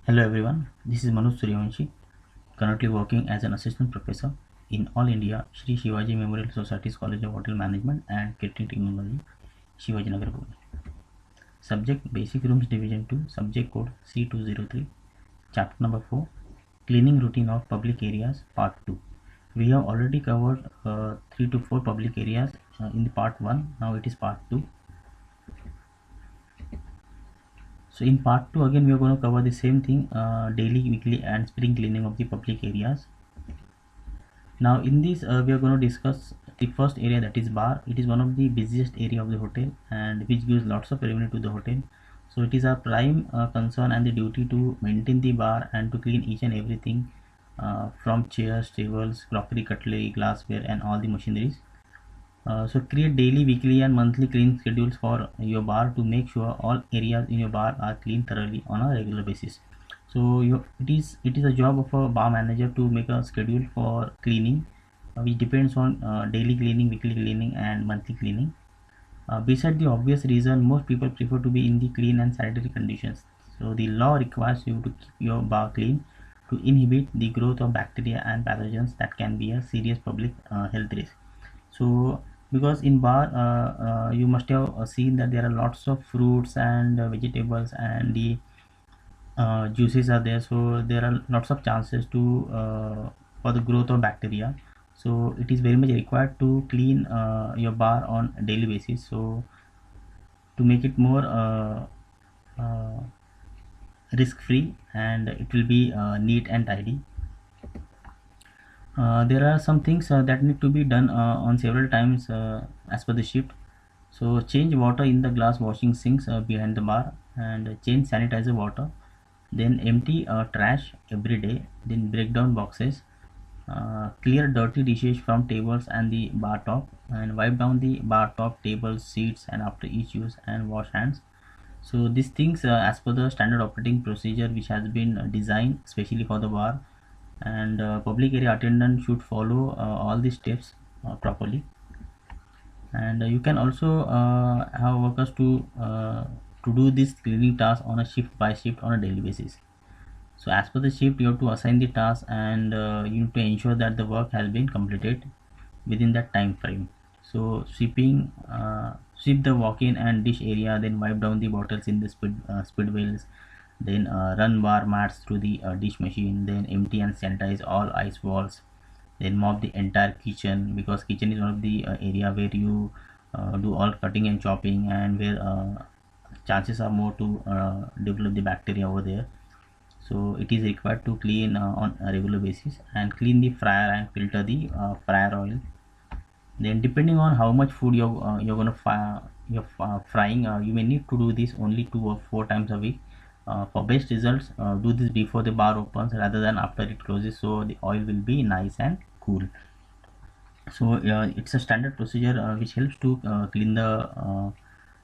Hello everyone, this is Manoj Suryavanshi, currently working as an assistant professor in All India Shri Shivaji Memorial Society's College of Hotel Management and Catering Technology, Shivaji Nagar, Pune. Subject Basic Rooms Division 2, Subject Code C203, Chapter number 4, Cleaning Routine of Public Areas, Part 2. We have already covered 3 to 4 public areas in the Part 1, now it is Part 2. So in Part 2 again we are going to cover the same thing, daily, weekly and spring cleaning of the public areas. Now in this we are going to discuss the first area, that is bar. It is one of the busiest area of the hotel and which gives lots of revenue to the hotel. So it is our prime concern and the duty to maintain the bar and to clean each and everything from chairs, tables, crockery, cutlery, glassware and all the machineries. So create daily, weekly and monthly cleaning schedules for your bar to make sure all areas in your bar are cleaned thoroughly on a regular basis. So it is a job of a bar manager to make a schedule for cleaning, which depends on daily cleaning, weekly cleaning and monthly cleaning. Beside the obvious reason, most people prefer to be in the clean and sanitary conditions. So the law requires you to keep your bar clean to inhibit the growth of bacteria and pathogens that can be a serious public health risk. So because in bar you must have seen that there are lots of fruits and vegetables and the juices are there, so there are lots of chances to for the growth of bacteria. So it is very much required to clean your bar on a daily basis, so to make it more uh, risk free and it will be neat and tidy. There are some things that need to be done on several times as per the shift. So change water in the glass washing sinks behind the bar and change sanitizer water. Then empty trash every day. Then break down boxes. Clear dirty dishes from tables and the bar top and wipe down the bar top, tables, seats and after each use and wash hands. So these things as per the standard operating procedure which has been designed specially for the bar, and public area attendant should follow all these steps properly. And you can also have workers to do this cleaning task on a shift by shift on a daily basis. So as per the shift you have to assign the task and you need to ensure that the work has been completed within that time frame. So sweep the walk-in and dish area, then wipe down the bottles in the speed wells, then run bar mats through the dish machine, then empty and sanitize all ice walls, then mop the entire kitchen, because kitchen is one of the area where you do all cutting and chopping and where chances are more to develop the bacteria over there. So it is required to clean on a regular basis and clean the fryer and filter the fryer oil. Then depending on how much food you're gonna frying, you may need to do this only 2 or 4 times a week. For best results, do this before the bar opens rather than after it closes, so the oil will be nice and cool. So it's a standard procedure which helps to clean the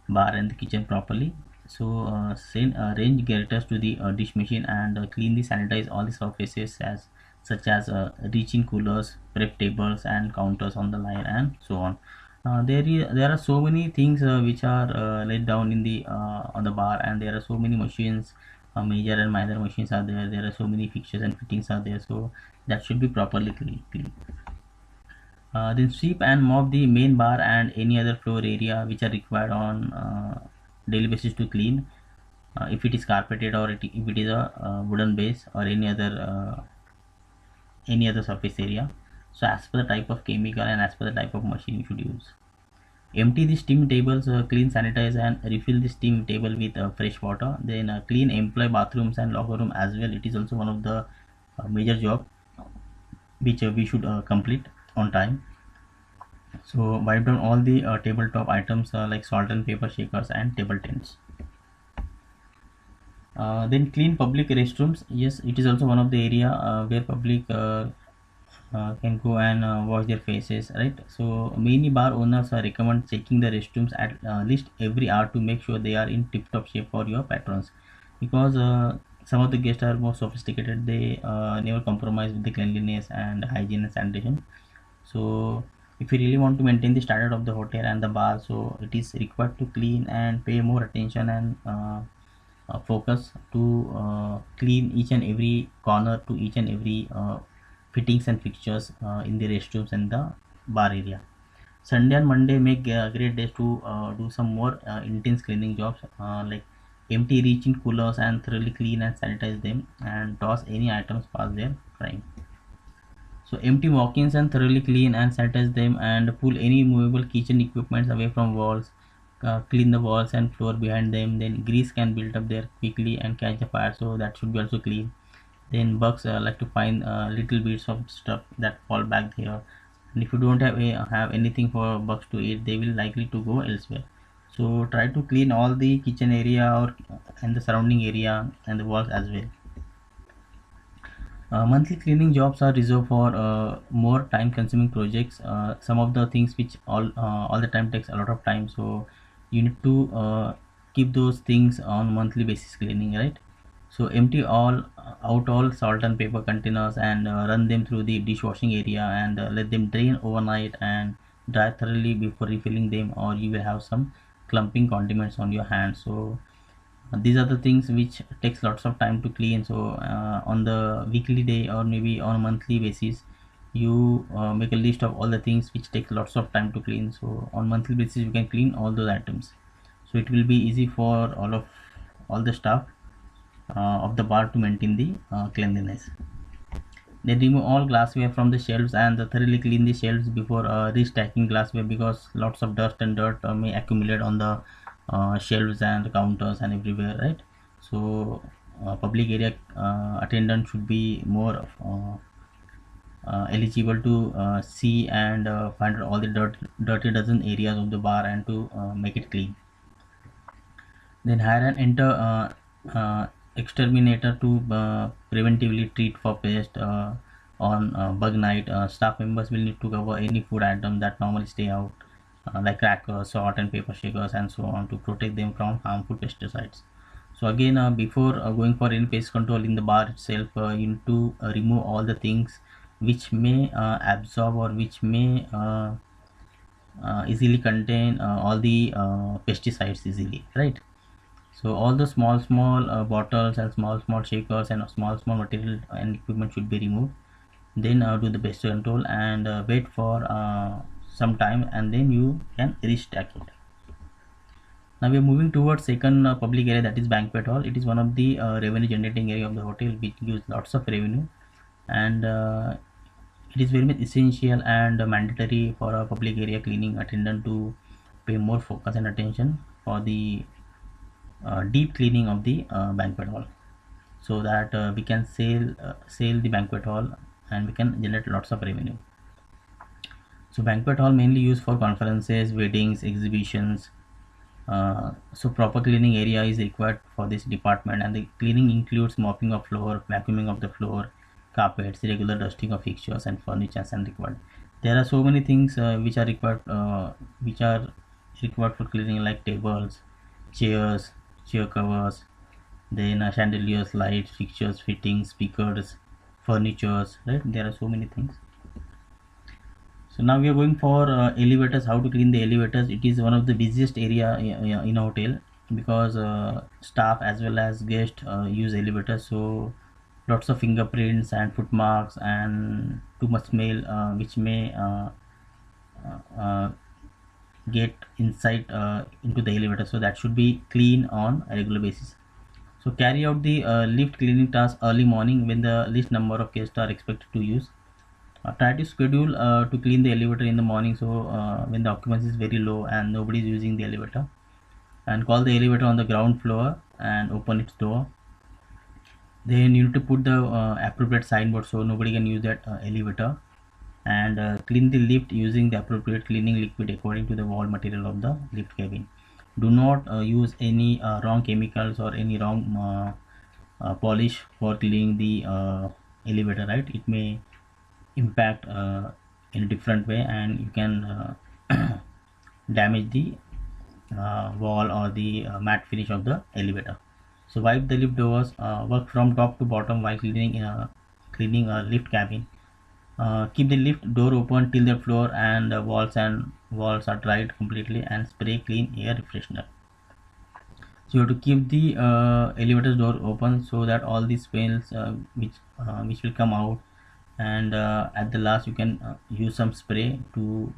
bar and the kitchen properly. So send range getters to the dish machine and clean the sanitize all the surfaces as such as reaching coolers, prep tables and counters on the line and so on. There are so many things which are laid down in the on the bar, and there are so many machines, major and minor machines are there. There are so many fixtures and fittings are there, so that should be properly clean. Then sweep and mop the main bar and any other floor area which are required on daily basis to clean. If it is carpeted or if it is a wooden base or any other surface area. So as per the type of chemical and as per the type of machine you should use. Empty the steam tables, clean, sanitize and refill the steam table with fresh water. Then clean employee bathrooms and locker room as well. It is also one of the major job which we should complete on time. So wipe down all the tabletop items like salt and paper shakers and table tents. Then clean public restrooms. Yes, it is also one of the area where public can go and wash their faces, right? So many bar owners recommend checking the restrooms at least every hour to make sure they are in tip-top shape for your patrons, because some of the guests are more sophisticated. They never compromise with the cleanliness and hygiene and sanitation. So if you really want to maintain the standard of the hotel and the bar, so it is required to clean and pay more attention and focus to clean each and every corner, to each and every fittings and fixtures in the restrooms and the bar area. Sunday and Monday make great days to do some more intense cleaning jobs, like empty reaching coolers and thoroughly clean and sanitize them, and toss any items past their prime. So empty walk-ins and thoroughly clean and sanitize them, and pull any movable kitchen equipments away from walls. Clean the walls and floor behind them. Then grease can build up there quickly and catch the fire, so that should be also clean. Then bugs like to find little bits of stuff that fall back there, and if you don't have anything for bugs to eat, they will likely to go elsewhere. So try to clean all the kitchen area or and the surrounding area and the walls as well. Monthly cleaning jobs are reserved for more time-consuming projects. Some of the things which all the time takes a lot of time, so you need to keep those things on monthly basis cleaning, right? So empty all salt and paper containers and run them through the dishwashing area, and let them drain overnight and dry thoroughly before refilling them, or you will have some clumping condiments on your hands. So these are the things which takes lots of time to clean. So on the weekly day or maybe on a monthly basis, you make a list of all the things which take lots of time to clean. So on monthly basis you can clean all those items, so it will be easy for all the staff of the bar to maintain the cleanliness. Then remove all glassware from the shelves and thoroughly clean the shelves before restacking glassware, because lots of dust and dirt may accumulate on the shelves and counters and everywhere, right? So public area attendant should be more eligible to see and find all the dirty dozen areas of the bar and to make it clean. Then hire and enter exterminator to preventively treat for pest on bug night. Staff members will need to cover any food item that normally stay out, like crackers, salt and paper shakers and so on, to protect them from harmful pesticides. So again, before going for any pest control in the bar itself, you need to remove all the things which may absorb or which may easily contain all the pesticides easily, right? So all the small bottles and small shakers and small material and equipment should be removed. Then do the pest control and wait for some time, and then you can restack it. Now we are moving towards second public area, that is banquet hall. It is one of the revenue generating area of the hotel, which gives lots of revenue, and it is very much essential and mandatory for a public area cleaning attendant to pay more focus and attention for the deep cleaning of the banquet hall, so that we can sell the banquet hall and we can generate lots of revenue. So banquet hall mainly used for conferences, weddings, exhibitions. So proper cleaning area is required for this department, and the cleaning includes mopping of floor, vacuuming of the floor, carpets, regular dusting of fixtures and furniture and required. There are so many things which are required for cleaning, like tables, chairs, chair covers, then chandeliers, lights, fixtures, fittings, speakers, furnitures, right? There are so many things. So now we are going for elevators, how to clean the elevators. It is one of the busiest area in a hotel, because staff as well as guests use elevators. So lots of fingerprints and footmarks and too much smell which may get inside into the elevator, so that should be clean on a regular basis. So carry out the lift cleaning task early morning when the least number of guests are expected to use. Try to schedule to clean the elevator in the morning, so when the occupancy is very low and nobody is using the elevator, and call the elevator on the ground floor and open its door. Then you need to put the appropriate signboard so nobody can use that elevator, and clean the lift using the appropriate cleaning liquid according to the wall material of the lift cabin. Do not use any wrong chemicals or any wrong polish for cleaning the elevator, right? It may impact in a different way, and you can damage the wall or the matte finish of the elevator. So wipe the lift doors, work from top to bottom while cleaning a lift cabin. Keep the lift door open till the floor and walls are dried completely, and spray clean air refreshener. So you have to keep the elevator door open so that all the smells which will come out, and at the last you can use some spray to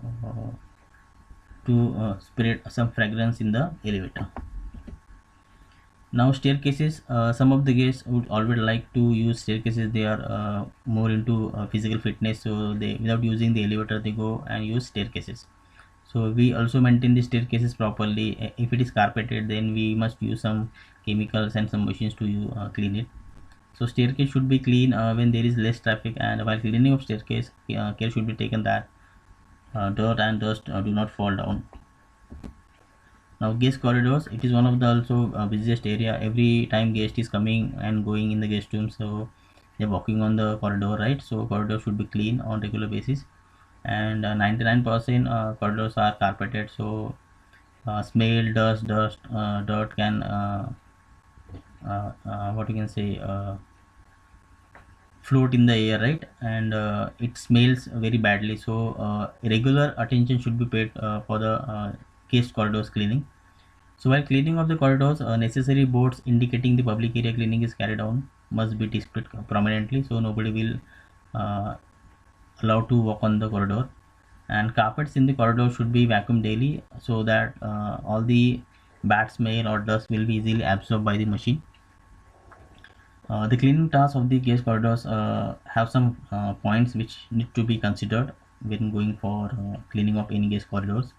spray some fragrance in the elevator. Now staircases, some of the guests would always like to use staircases. They are more into physical fitness, so they, without using the elevator, they go and use staircases. So we also maintain the staircases properly. If it is carpeted, then we must use some chemicals and some machines to clean it. So staircase should be clean when there is less traffic, and while cleaning of staircase, care should be taken that dirt and dust do not fall down. Now guest corridors, it is one of the also busiest area. Every time guest is coming and going in the guest room, so they're walking on the corridor, right? So corridor should be clean on regular basis, and 99% corridors are carpeted, so smell, dirt can what you can say float in the air, right? And it smells very badly. So regular attention should be paid for the guest corridors cleaning. So while cleaning of the corridors, necessary boards indicating the public area cleaning is carried on must be displayed prominently, so nobody will uh, allowed to walk on the corridor. And carpets in the corridor should be vacuumed daily so that all the bad smell or dust will be easily absorbed by the machine. The cleaning tasks of the guest corridors have some points which need to be considered when going for cleaning of any guest corridors.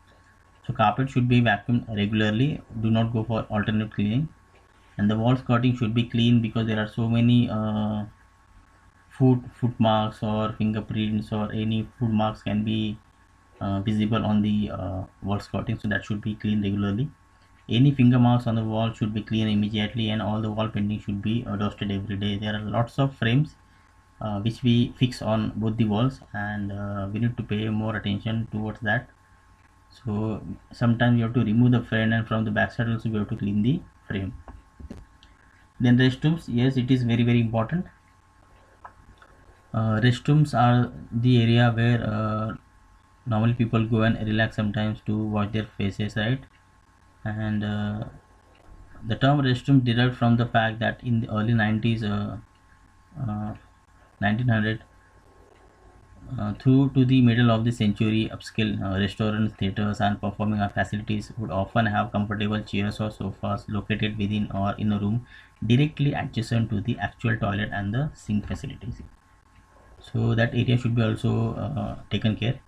So carpet should be vacuumed regularly. Do not go for alternate cleaning. And the wall skirting should be clean because there are so many foot marks or fingerprints or any foot marks can be visible on the wall skirting. So that should be cleaned regularly. Any finger marks on the wall should be cleaned immediately, and all the wall painting should be dusted every day. There are lots of frames which we fix on both the walls, and we need to pay more attention towards that. So sometimes you have to remove the frame, and from the back side also we have to clean the frame. Then restrooms, yes, it is very important. Restrooms are the area where normally people go and relax sometimes to wash their faces, right? And the term restroom derived from the fact that in the early 90s, uh, 1900 through to the middle of the century, upscale restaurants, theaters, and performing art facilities would often have comfortable chairs or sofas located within or in a room directly adjacent to the actual toilet and the sink facilities. So that area should be also taken care.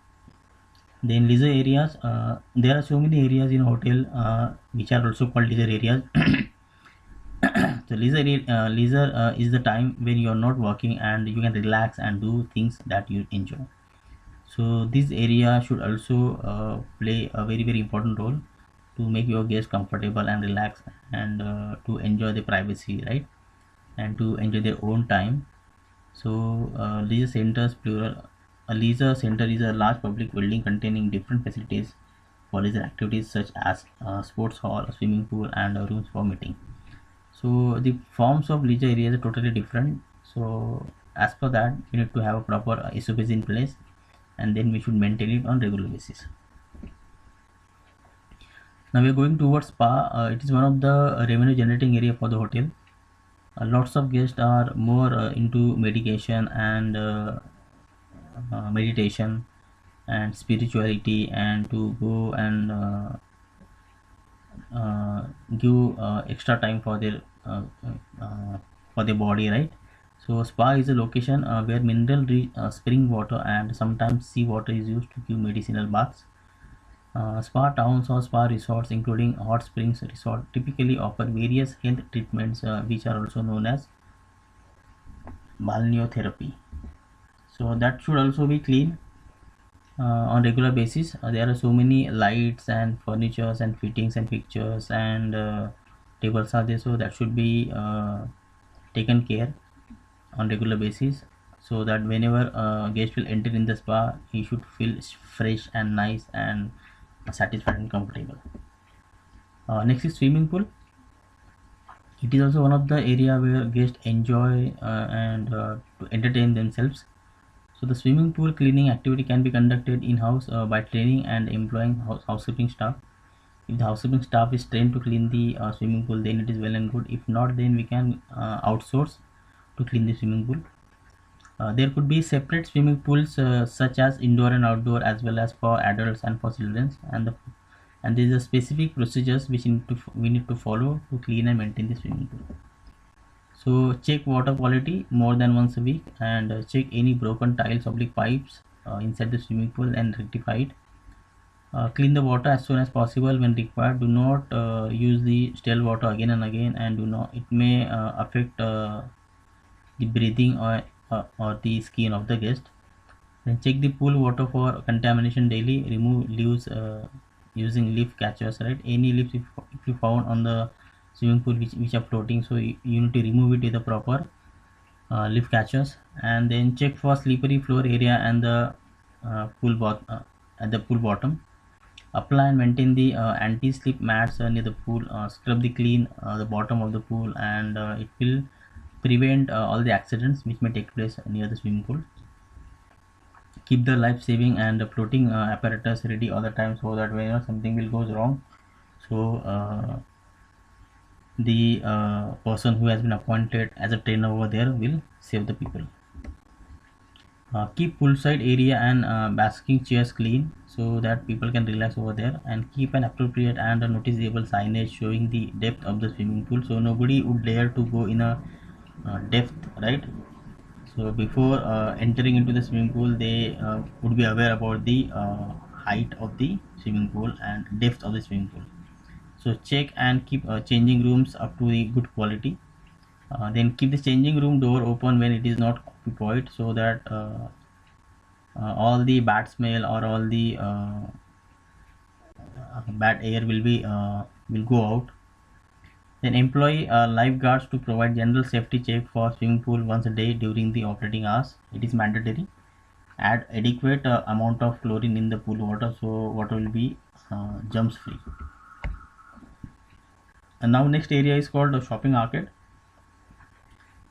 Then leisure areas, there are so many areas in hotel which are also called leisure areas. So leisure is the time when you are not working and you can relax and do things that you enjoy. So this area should also play a very important role to make your guests comfortable and relax, and to enjoy the privacy, right? And to enjoy their own time. So leisure centers plural. A leisure center is a large public building containing different facilities for leisure activities such as sports hall, swimming pool, and rooms for meeting. So the forms of leisure areas are totally different. So as per that, we need to have a proper SOPs in place, and then we should maintain it on regular basis. Now we are going towards spa. It is one of the revenue generating area for the hotel. Lots of guests are more into medication and meditation and spirituality, and to go and give extra time for their body, right? So spa is a location where mineral rich spring water and sometimes sea water is used to give medicinal baths. Spa towns or spa resorts, including hot springs resort, typically offer various health treatments which are also known as balneotherapy. So that should also be clean on regular basis. There are so many lights and furnitures and fittings and pictures and tables are there, so that should be taken care on regular basis, so that whenever guest will enter in the spa, he should feel fresh and nice and satisfied and comfortable. Next is swimming pool. It is also one of the area where guests enjoy and to entertain themselves. So the swimming pool cleaning activity can be conducted in-house by training and employing housekeeping staff. If the housekeeping staff is trained to clean the swimming pool, then it is well and good. If not, then we can outsource to clean the swimming pool. There could be separate swimming pools such as indoor and outdoor, as well as for adults and for children, and there is a specific procedures which we need to follow to clean and maintain the swimming pool. So check water quality more than once a week, and check any broken tiles, oblique pipes inside the swimming pool and rectify it. Clean the water as soon as possible when required. Do not use the stale water again and again, and do not, it may affect the breathing or the skin of the guest. Then check the pool water for contamination daily. Remove leaves using leaf catchers, right? Any leaves if you found on the swimming pool which are floating, so you need to remove it with the proper leaf catchers. And then check for slippery floor area and the at the pool bottom. Apply and maintain the anti-slip mats near the pool. Scrub the clean the bottom of the pool, and it will prevent all the accidents which may take place near the swimming pool. Keep the life-saving and floating apparatus ready all the time, so that when something will goes wrong, so the person who has been appointed as a trainer over there will save the people. Keep poolside area and basking chairs clean so that people can relax over there, and keep an appropriate and a noticeable signage showing the depth of the swimming pool, so nobody would dare to go in a depth, right? So before entering into the swimming pool, they would be aware about the height of the swimming pool and depth of the swimming pool. So check and keep changing rooms up to the good quality. Then keep the changing room door open when it is not occupied, so that all the bad smell or all the bad air will go out. Then employ lifeguards to provide general safety check for swimming pool once a day during the operating hours. It is mandatory. Add adequate amount of chlorine in the pool water, so water will be germs free. And now next area is called shopping arcade.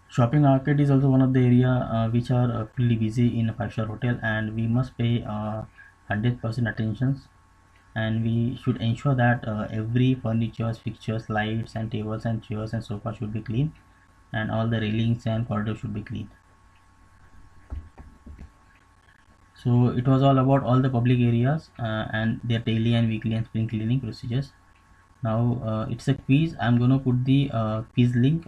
Shopping arcade is also one of the area which are fully busy in a 5-star hotel, and we must pay 100% attention, and we should ensure that every furniture, fixtures, lights and tables and chairs and sofa should be clean, and all the railings and corridors should be clean. So it was all about all the public areas and their daily and weekly and spring cleaning procedures. Now it's a quiz. I'm going to put the quiz link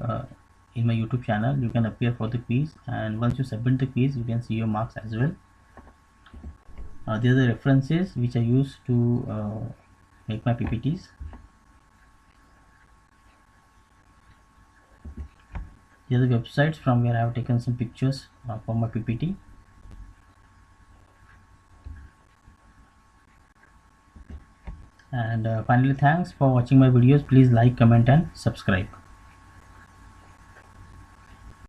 in my YouTube channel. You can appear for the quiz, and once you submit the quiz, you can see your marks as well. These are the references which I use to make my PPTs. These are the websites from where I have taken some pictures for my PPT. And finally, thanks for watching my videos. Please like, comment and subscribe.